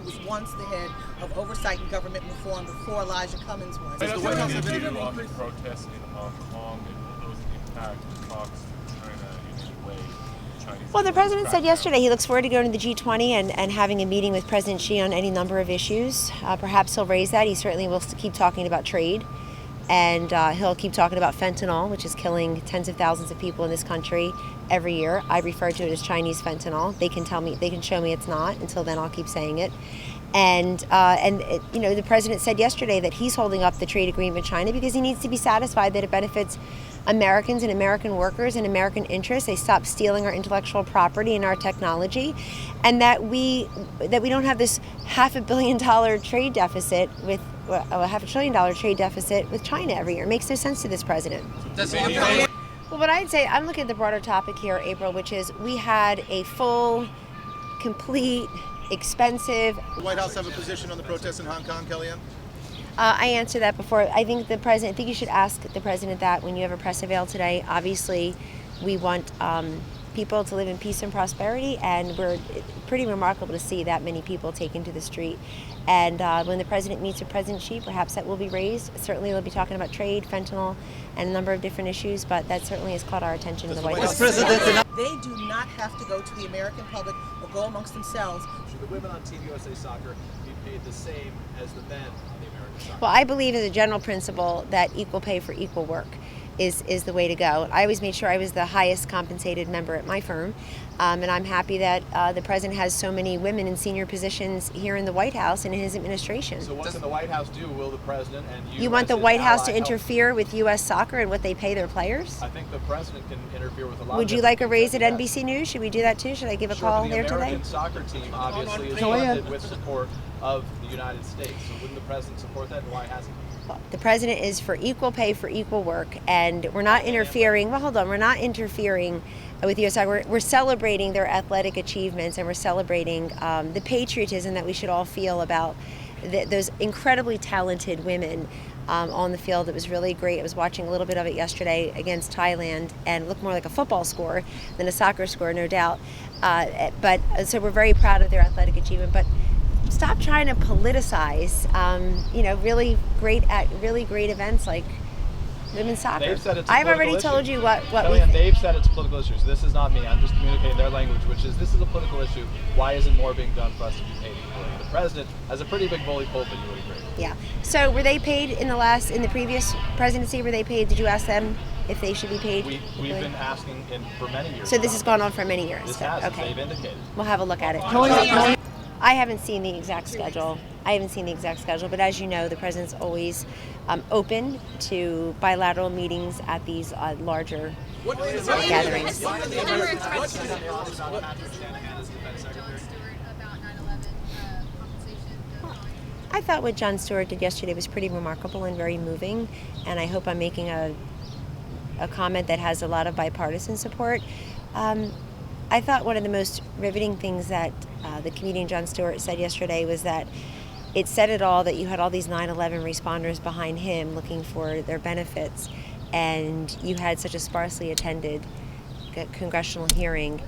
was once the head of oversight and government reform before Elijah Cummings was. Does the White House have any protests in Hong Kong, and will those impact talks with China in any way? Well, the president said yesterday he looks forward to going to the G20 and having a meeting with President Xi on any number of issues. Perhaps he'll raise that. He certainly will keep talking about trade. And he'll keep talking about fentanyl, which is killing tens of thousands of people in this country every year. I refer to it as Chinese fentanyl. They can tell me, they can show me it's not. Until then, I'll keep saying it. And the president said yesterday that he's holding up the trade agreement with China because he needs to be satisfied that it benefits Americans and American workers and American interests. They stop stealing our intellectual property and our technology, and that we don't have this $500 million trade deficit with a $500 billion trade deficit with China every year. It makes no sense to this president. Well, what I'd say, I'm looking at the broader topic here, April, which is we had a full, complete, expensive. The White House have a position on the protests in Hong Kong, Kellyanne? I answered that before. I think I think you should ask the president that when you have a press avail today. Obviously, we want people to live in peace and prosperity, and we're pretty remarkable to see that many people taken to the street. And when the president meets with President Xi, perhaps that will be raised. Certainly, they'll be talking about trade, fentanyl, and a number of different issues, but that certainly has caught our attention in the White House. They do not have to go to the American public or go amongst themselves. Should the women on Team USA Soccer be paid the same as the men on the American soccer? Well, I believe as a general principle that equal pay for equal work is the way to go. I always made sure I was the highest compensated member at my firm, and I'm happy that the president has so many women in senior positions here in the White House and in his administration. So what can the White House do? Will the president and you want the White House to interfere with U.S. soccer and what they pay their players? I think the president can interfere with a lot. Would you like a raise at NBC News? Should we do that too? Should I give a call there today? The American soccer team obviously is funded with support of the United States. So wouldn't the president support that, and why hasn't he? The president is for equal pay for equal work, and we're not interfering. Well, hold on. We're not interfering with U.S. Soccer. We're celebrating their athletic achievements, and we're celebrating the patriotism that we should all feel about those incredibly talented women on the field. It was really great. I was watching a little bit of it yesterday against Thailand, and it looked more like a football score than a soccer score, no doubt. But so we're very proud of their athletic achievement. But stop trying to politicize, really great events like women's soccer. They've said it's a I've already political told issue. you what Kellyanne, they've said it's a political issue. So this is not me. I'm just communicating their language, which is this is a political issue. Why isn't more being done for us to be paid equally? The president has a pretty big bully pulpit, you would agree. Yeah. So were they paid in the previous presidency? Were they paid? Did you ask them if they should be paid? We've been asking for many years. So this has gone on for many years. This has. Okay. They've indicated. We'll have a look at it. I haven't seen the exact schedule. But as you know, the president's always open to bilateral meetings at these larger gatherings. I thought what Jon Stewart did yesterday was pretty remarkable and very moving, and I hope I'm making a comment that has a lot of bipartisan support. I thought one of the most riveting things that the comedian Jon Stewart said yesterday was that it said it all, that you had all these 9/11 responders behind him looking for their benefits, and you had such a sparsely attended congressional hearing.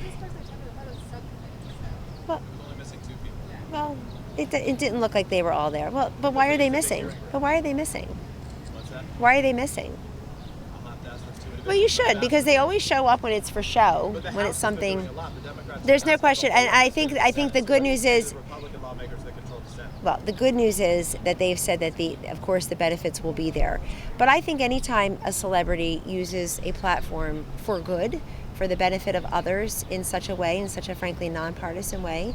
Well, it didn't look like they were all there. Well, but why are they missing? Why are they missing? Well, you should, because they always show up when it's for show, when it's something. There's no question, and I think the good news is. Well, the good news is that they've said that of course the benefits will be there. But I think anytime a celebrity uses a platform for good, for the benefit of others in such a way, in such a frankly nonpartisan way,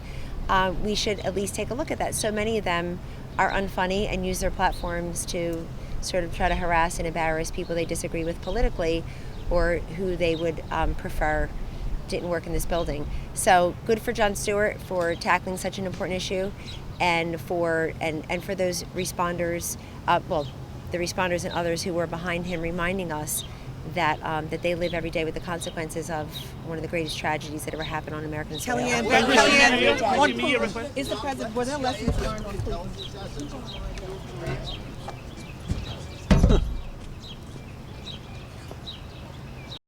we should at least take a look at that. So many of them are unfunny and use their platforms to sort of try to harass and embarrass people they disagree with politically, or who they would prefer didn't work in this building. So good for Jon Stewart for tackling such an important issue, and for those responders, the responders and others who were behind him, reminding us that they live every day with the consequences of one of the greatest tragedies that ever happened on American soil. Kellyanne, is the president, were there lessons learned on police?